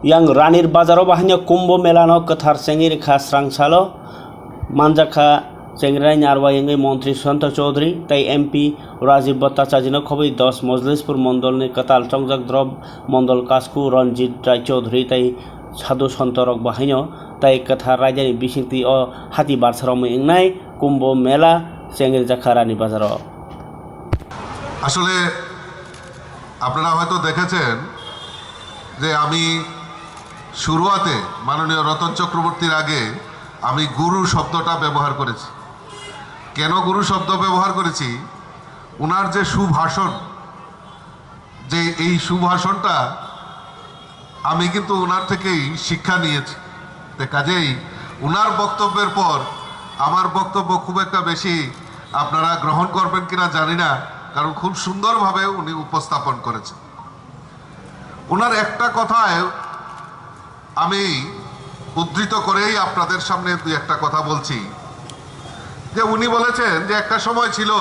yang Ranir Bazaro bahanya Kumbho Melano Kathar Sengir Khasrangsalo Manjaka Sengrai Nyarwa Yengai Montri Santa Chaudhary Tai MP Rajiv Bhattacharya Khobai 10 Mojlispur Mondol ni Katal Chongjak Drob Mondol Kasku Ranjit Rai Chaudhary Tai Sadhu Santorok bahanya Tai Kathar Rajani Bisingti o Hati Barsaro Mengnai Kumbho Mela Sengir Jakharani Bazaro আসলে আপনারা হয়তো দেখেছেন যে আমি শুরুতে মাননীয় রতন চক্রবর্তীর আগে আমি গুরু শব্দটা ব্যবহার করেছি। কেন গুরু শব্দ ব্যবহার করেছি? ওনার যে সুভাষণ, যে এই সুভাষণটা আমি কিন্তু ওনার থেকেই শিক্ষা নিয়েছি। কাজেই ওনার বক্তব্যের পর আমার বক্তব্য খুব একটা বেশি আপনারা গ্রহণ করবেন কিনা জানি না, কারণ খুব সুন্দরভাবে উনি উপস্থাপন করেছেন। ওনার একটা কথায় আমি উদ্ধৃত করেই আপনাদের সামনে দুই একটা কথা বলছি, যে উনি বলেছেন যে একটা সময় ছিল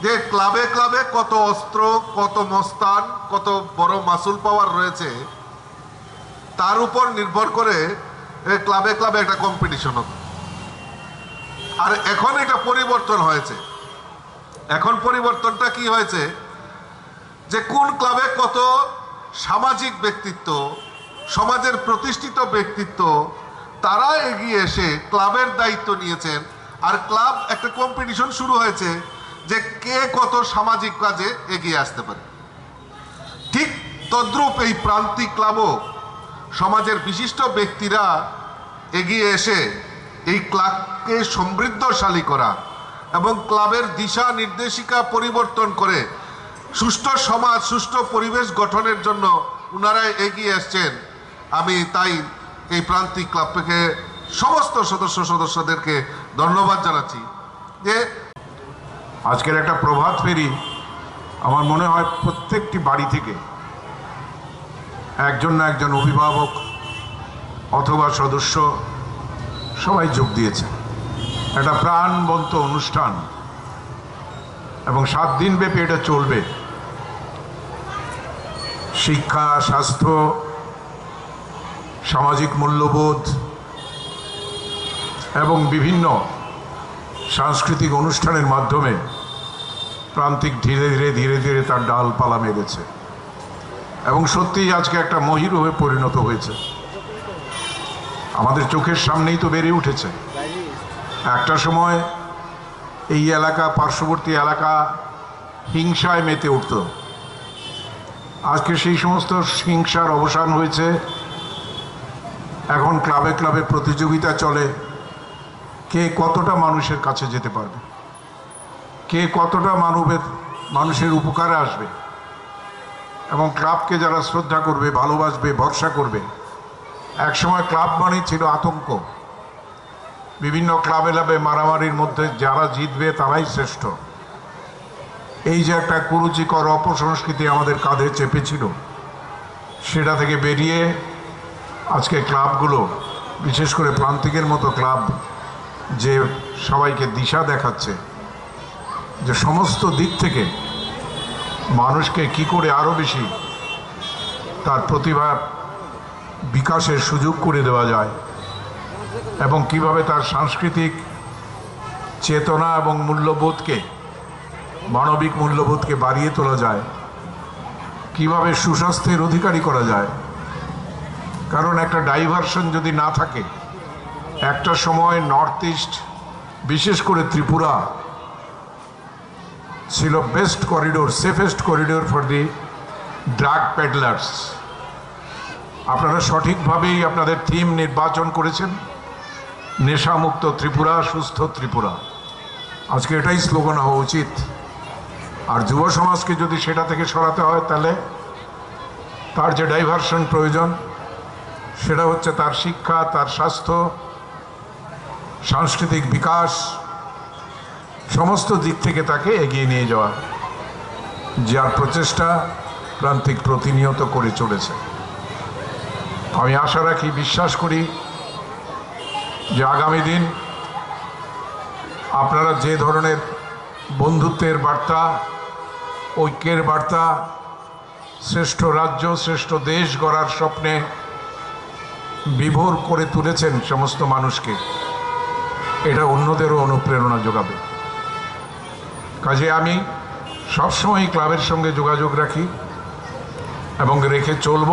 যে ক্লাবে ক্লাবে কত অস্ত্র, কত মস্তান, কত বড় মাসুল পাওয়ার রয়েছে, তার উপর নির্ভর করে ক্লাবে ক্লাবে একটা কম্পিটিশন হতো। আর এখন এটা পরিবর্তন হয়েছে। এখন পরিবর্তনটা কি হয়েছে, যে কোন ক্লাবে কত সামাজিক ব্যক্তিত্ব, সমাজের প্রতিষ্ঠিত ব্যক্তিত্ব, তারা এগিয়ে এসে ক্লাবের দায়িত্ব নিয়েছেন। আর ক্লাব একটা কম্পিটিশন শুরু হয়েছে যে কে কত সামাজিক কাজে এগিয়ে আসতে পারে। ঠিক তদ্রূপ এই প্রান্তিক ক্লাবও সমাজের বিশিষ্ট ব্যক্তিরা এগিয়ে এসে এই ক্লাবকে সমৃদ্ধশালী করা এবং ক্লাবের দিশা নির্দেশিকা পরিবর্তন করে সুষ্ঠু সমাজ, সুষ্ঠু পরিবেশ গঠনের জন্য ওনারা এগিয়ে আসছেন। আমি তাই এই প্রান্তিক ক্লাব থেকে সমস্ত সদস্যদেরকে ধন্যবাদ জানাচ্ছি। যে আজকের একটা প্রভাত ফেরি আমার মনে হয় প্রত্যেকটি বাড়ি থেকে একজন না একজন অভিভাবক অথবা সদস্য সবাই যোগ দিয়েছে। একটা প্রাণবন্ত অনুষ্ঠান এবং 7 দিন ব্যাপী এটা চলবে। শিক্ষা, স্বাস্থ্য, সামাজিক মূল্যবোধ এবং বিভিন্ন সাংস্কৃতিক অনুষ্ঠানের মাধ্যমে প্রান্তিক ধীরে ধীরে তার ডালপালা মেরেছে এবং সত্যিই আজকে একটা মহিরু হয়ে পরিণত হয়েছে। আমাদের চোখের সামনেই তো বেড়ে উঠেছে। একটা সময় এই এলাকা, পার্শ্ববর্তী এলাকা হিংসায় মেতে উঠত। আজকে সেই সমস্ত হিংসার অবসান হয়েছে। এখন ক্লাবে ক্লাবে প্রতিযোগিতা চলে, কে কতটা মানুষের কাছে যেতে পারবে, কে কতটা মানুষের উপকারে আসবে এবং ক্লাবকে যারা শ্রদ্ধা করবে, ভালোবাসবে, ভরসা করবে। একসময় ক্লাব মানেই ছিল আতঙ্ক। বিভিন্ন ক্লাবে ক্লাবে মারামারির মধ্যে যারা জিতবে তারাই শ্রেষ্ঠ। এই যে একটা কুরুচিকর অপসংস্কৃতি আমাদের কাঁধে চেপেছিল, সেটা থেকে বেরিয়ে আজকে ক্লাবগুলো, বিশেষ করে প্রান্তিকের মতো ক্লাব, যে সবাইকে দিশা দেখাচ্ছে যে সমস্ত দিক থেকে মানুষকে কি করে আরও বেশি তার প্রতিভা বিকাশের সুযোগ করে দেওয়া যায় এবং কিভাবে তার সাংস্কৃতিক চেতনা এবং মূল্যবোধকে, মানবিক মূল্যবোধকে বাড়িয়ে তোলা যায়, কিভাবে সুস্বাস্থ্যের অধিকারী করা যায়। কারণ একটা ডাইভারশন যদি না থাকে, একটা সময় নর্থ ইস্ট, বিশেষ করে ত্রিপুরা ছিল best corridor, safest corridor for the drug peddlers. আপনারা সঠিকভাবেই আপনাদের থিম নির্বাচন করেছেন, নেশামুক্ত ত্রিপুরা, সুস্থ ত্রিপুরা। আজকে এটাই স্লোগান হওয়া উচিত। আর যুব সমাজকে যদি সেটা থেকে সরাতে হয়, তাহলে তার যে ডাইভারশন প্রয়োজন, সেটা হচ্ছে তার শিক্ষা, তার স্বাস্থ্য, সাংস্কৃতিক বিকাশ, সমস্ত দিক থেকে তাকে এগিয়ে নিয়ে যাওয়া, যার প্রচেষ্টা প্রান্তিক প্রতিনিয়ত করে চলেছে। আমি আশা রাখি, বিশ্বাস করি যে আগামী দিন আপনারা যে ধরনের বন্ধুত্বের বার্তা, ঐক্যের বার্তা, শ্রেষ্ঠ রাজ্য শ্রেষ্ঠ দেশ গড়ার স্বপ্নে বিভোর করে তুলেছেন সমস্ত মানুষকে, এটা অন্যদেরও অনুপ্রেরণা যোগাবে। কাজে আমি সবসময় ক্লাবের সঙ্গে যোগাযোগ রাখি এবং রেখে চলব।